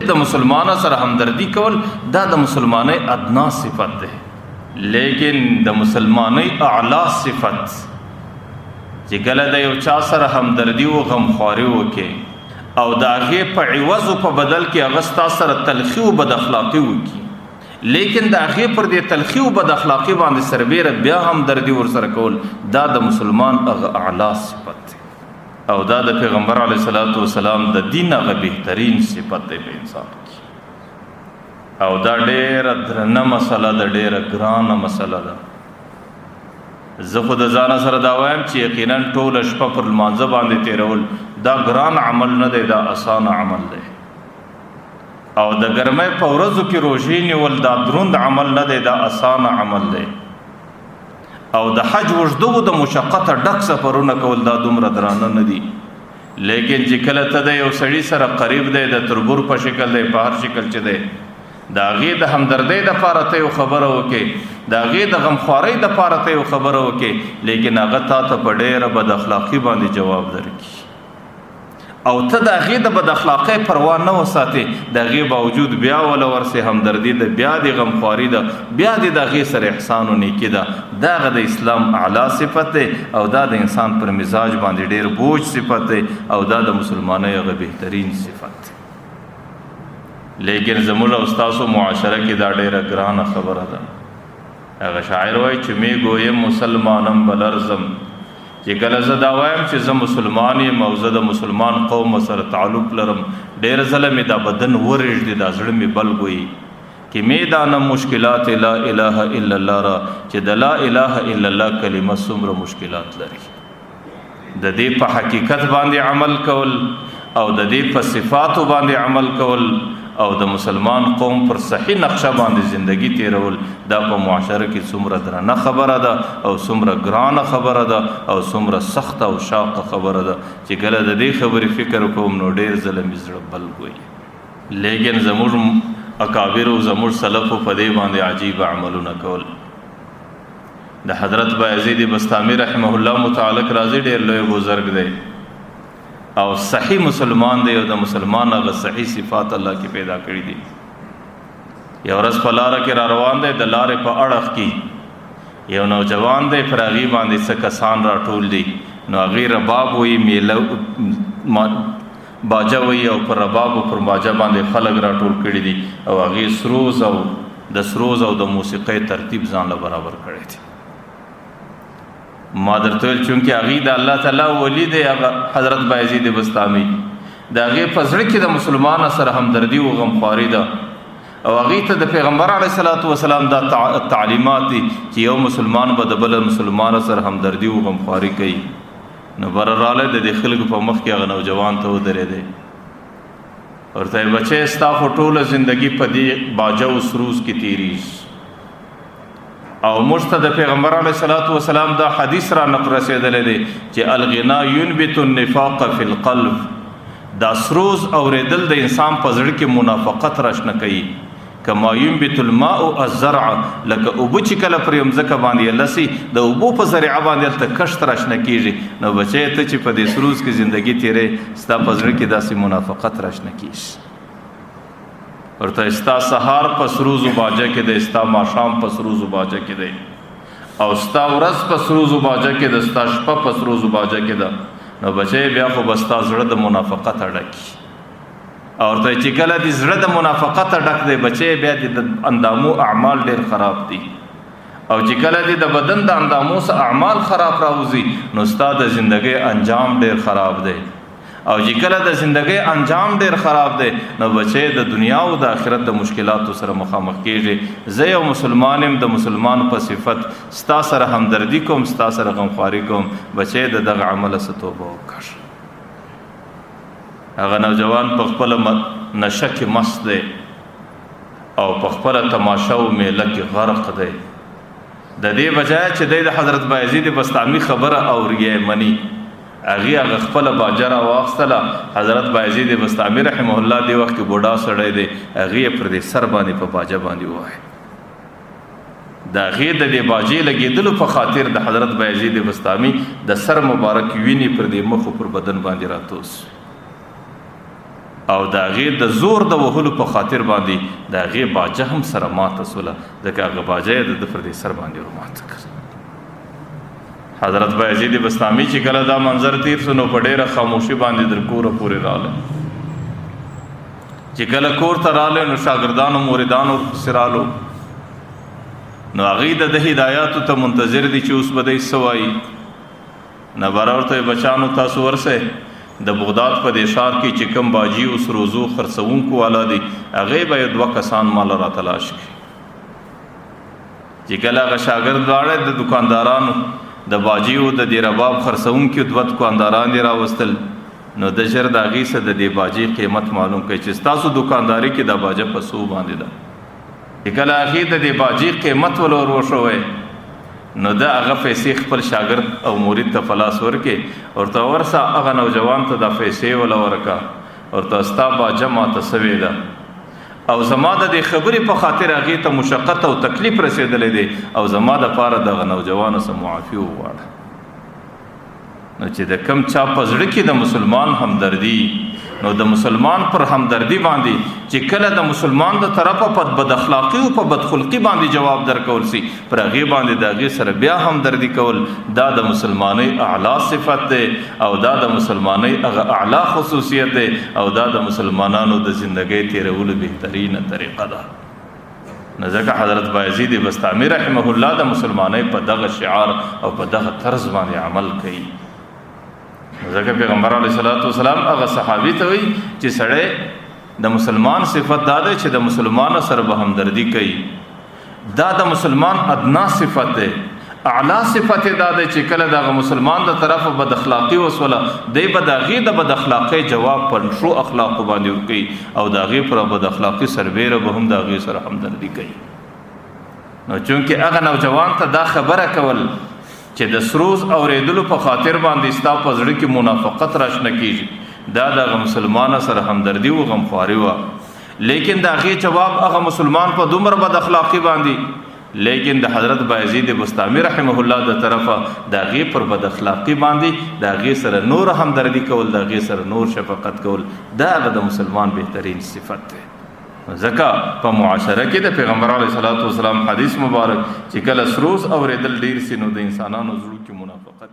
د مسلمان سره همدردی کول دا د مسلمانۍ ادنا صفت ده، لیکن د مسلمانۍ اعلی صفت چې کله د یو چا سره همدردی او غمخواري وکړي او د هغې په عوض او په بدل کې هغه ستا سره تلخي او بد اخلاقي وکړي، لیکن د هغې پر دې تلخي او بد اخلاقي باندې سربیره بیا همدردي ورسره کول دا د مسلمان هغه اعلی صفت دی او دا د پیغمبر علیه الصلاۃ والسلام د دین هغه بهترین صفت دی په انسان کې او دا ډېره درنه مسله ده، ډېره ګرانه مسله ده. زه خو د ځانه سره دا وایم چې یقینا ټوله شپه پر لمانځه باندې تېرول دا ګران عمل نه دی، دا اسانه عمل دی او د ګرمۍ په ورځو کې روژې نیول دا دروند عمل نه دی، دا اسانه عمل دی او د حج اوږدو د مشقته ډک سفرونه کول دا دومره درانه نه دي، لیکن چې کله ته د یو سړي سره قریب دی، د تربور په شکل دی، په هر شکل چې دی، د هغې د همدردۍ دپاره ته یو خبره وکړې، د هغې د غمخوارۍ دپاره ته یو خبره وکړې، لیکن هغه تا ته په ډېره بد اخلاقي باندې جواب درکړي او ته د هغې د بد اخلاقۍ پروا نه وساتې، د هغې باوجود بیا وله ورسې همدردي ده، بیا دې غمخواري ده، بیا دې د هغې سره احسان و نیکي ده. دا هغه د اسلام اعلی صفت دی او دا د انسان پر مزاج باندې ډېر بوج صفت دی او دا د مسلمانۍ هغه بهترین صفت دی. لیکن زموږ او ستاسو معاشره کې دا ډېره ګرانه خبره ده. هغه شاعر وایي چې می ګویم مسلمانم بلرزم، چې کله زه دا وایم چې زه مسلمان یم او زه د مسلمان قوم سره تعلق لرم، ډېر ځله مې دا بدن ورژدي، دا زړه مې بل ګوي کې مې دانم مشکلات لا اله الا الله را چې د لا اله الا الله کلمه څومره مشکلات لري. د دې په حقیقت باندې عمل کول او د دې په صفاتو باندې عمل کول او د مسلمان قوم پر صحیح نقشه باندې زندگی تیرول دا په معاشره کې څومره درنه خبره ده او څومره ګرانه خبره ده او څومره سخته او شاقه خبره ده چې کله د دې خبرې فکر کوم نو ډېر ځله مې زړه بل ګوي. لیکن زموږ اکابر او زموږ سلفو په دې باندې عجیب عملونه کول. د حضرت بایزید بسطامی رحمه الله متعلق راضي ډېر لوی بزرگ دی او صحیح مسلمان دی او د مسلمان هغه صحیح صفات الله کې پیدا کړی دي. یو ورځ په لاره کې را روان دی، د لارې په اړخ کې یو نوجوان دی، پر هغې باندې څه کسان راټول دي، نو هغې رباب وایي، میله باجه وایي او پر رباب او پر باجه باندې خلک راټول کړي دي او هغې سروز او د سروز او د موسیقۍ ترتیب ځان له برابر کړی دی. ما درته ویل چونکې هغې د الله تعالی ولی دی، هغه حضرت بایزید بسطامی، د هغې په زړه کې د مسلمان سره همدردي او غمخواري ده او هغې ته د پیغمبر علیه الصلاۃ والسلام دا تعلیمات دي چې یو مسلمان به د بل مسلمان سره همدردي او غمخواري کوي. نو بره رالی د دې خلکو په مخ کې هغه نوجوان ته ودرېدی، ورته یې بچی ستا خو ټوله زندګي په دې باجه او سروز کې تېرېږي او موږ ته د پیغمبر علیه الصلاۃ والسلام دا حدیث را نقل رسېدلی دی چې الغنا ینبت النفاق فی القلب، دا سروز اورېدل د انسان په زړه کې منافقت راشنه کوي. کما ینبت الماء الزرع، لکه اوبه چې کله پر یو مځکه باندې لسی د اوبو په ذریعه باندې هلته کښت راشنه کېږي، نو بچی ته چې په دې سروز کې زندګي تېرې ستا په زړه کې داسې منافقت راشنه کېږي. ورته ستا سهار په سروز و باجه کې دی، ستا ماښام په سروز و باجه کې دی او ستا ورځ په سروز و باجه کې ده، ستا شپه په سروز و باجه کې ده. نو بچی بیا خو به ستا زړه د منافقت ډک او ورته چې کله دې زړه د منافقت ډک دی بچی بیا دې د اندامو اعمال ډېر خراب دي او چې کله دې د بدن د اندامو څخه اعمال خراب راوځي نو ستا د زندګۍ انجام ډېر خراب دی او چې کله د زندګۍ انجام ډېر خراب دی نو بچی د دنیا او د آخرت د مشکلاتو سره مخامخ کېږي. زه یو مسلمان یم، د مسلمان په صفت ستا سره همدردي کوم، ستا سره غمخواري کوم، بچی د دغه عمله څه توبه وکړه. هغه نوجوان په خپله نشه کې مست دی او په خپله تماشه او میله کې غرق دی. د دې بجای چې دی د حضرت بایزید بسطامی خبره اوري مني، هغه خپله باجه راواخیستله. حضرت بایزید بسطامی رحمه الله دې وخت کې بوډا سړی دی، هغې پر دې سر باندې په باجه باندې ووایي. د هغې د دې باجې لګېدلو په خاطر د حضرت بایزید بسطامی د سر مبارک وینې پر دې مخ او پر بدن باندې راتوس. او د هغې د زور د وهلو په خاطر باندې د هغې باجه هم سره ماته سوله، ځکه هغه باجه یې د پر دې سر باندې ورماته کړ. حضرت بایزید بسطامي چې کله دا منظر تیر سو نو په ډېره خاموشي باندې در کوره پورې راغله. چې کله کور ته راغله نو شاګردانو موریدانو پسې رالو، نو هغوی د هدایاتو ته منتظر دي چې اوس به دی څه وایي. نبره ورته بچانو تاسو ورسئ د بغداد په دې ښار کې چې کوم باجي اوس روزو خرڅوونکو والا دي هغې به یې 2 کسان مال را تلاش کړي. چې کله هغه شاګرد لاړی د دکاندارانو د باجیو د دې رباب خرڅوونکي 2 دکانداران دې راوستل، نو د ژر د هغې څه د دې باجې قیمت معلوم کړئ چې ستاسو دکانداري کې دا باجه په څو باندې ده. چې کله هغې د دې باجې قیمت ولور وښوی نو د هغه پیسې خپل شاګرد او مرید ته په لاس ورکړې، ورته ورسه هغه نوجوان ته دا پیسې وله ورکړه، ورته ستا باجه ماته سوې ده او زما د دې خبرې په خاطر هغې ته مشقت او تکلیف رسېدلی دی او زما دپاره دغه نوجوانو څه معافي وغواړه. نو چې د کم چا په زړه کې د مسلمان همدردي، نو د مسلمان پر همدردي باندې چې کله د مسلمان د طرفه په بد اخلاقي او په بدخلقي باندې جواب درکول سي، پر هغې باندې د هغې سره بیا همدردي کول، دا د مسلمانۍ اعلی صفت دی او دا د مسلمانۍ هغه اعلی خصوصیت دی او دا د مسلمانانو د زندګۍ تیرولو بهترینه طریقه ده. نو ځکه حضرت بایزید بسطامي رحمه الله د مسلمانۍ په دغه شعار او په دغه طرز باندې عمل کوي. ځکه پیغمبر علیه الصلاۃ والسلام هغه صحابي ته وایي چې سړی د مسلمان صفت دا دی چې د مسلمانو سره به همدردي کوي. دا د مسلمان ادنا صفت دی. اعلی صفت دا دی چې کله دغه مسلمان د طرفه بد اخلاقي وسوله دی به د هغې د بد اخلاقۍ جواب پر ښو اخلاقو باندې ورکوي او د هغې پر بد اخلاقي سربیره به هم د هغې سره همدردي کوي. نو چونکې هغه نوجوان ته دا خبره کول چې د سروز اورېدلو په خاطر باندې ستا په زړه کې منافقت راشنه کېږي، دا دغه مسلمانه سره همدردي و غمخواري وه. لیکن د هغې جواب هغه مسلمان په دومره بد اخلاقي باندې، لیکن د حضرت بایزید بسطامي رحمه الله د طرفه د هغې پر بد اخلاقي باندې د هغې سره نور همدردي کول، د هغې سره نور شفقت کول، دا هغه د مسلمان بهترین صفت دی. ځکه په معاشره کې د پیغمبر علیه الصلاۃ والسلام حدیث مبارک چې کله سروز اورېدل ډېر سي نو د انسانانو زړو کې منافقت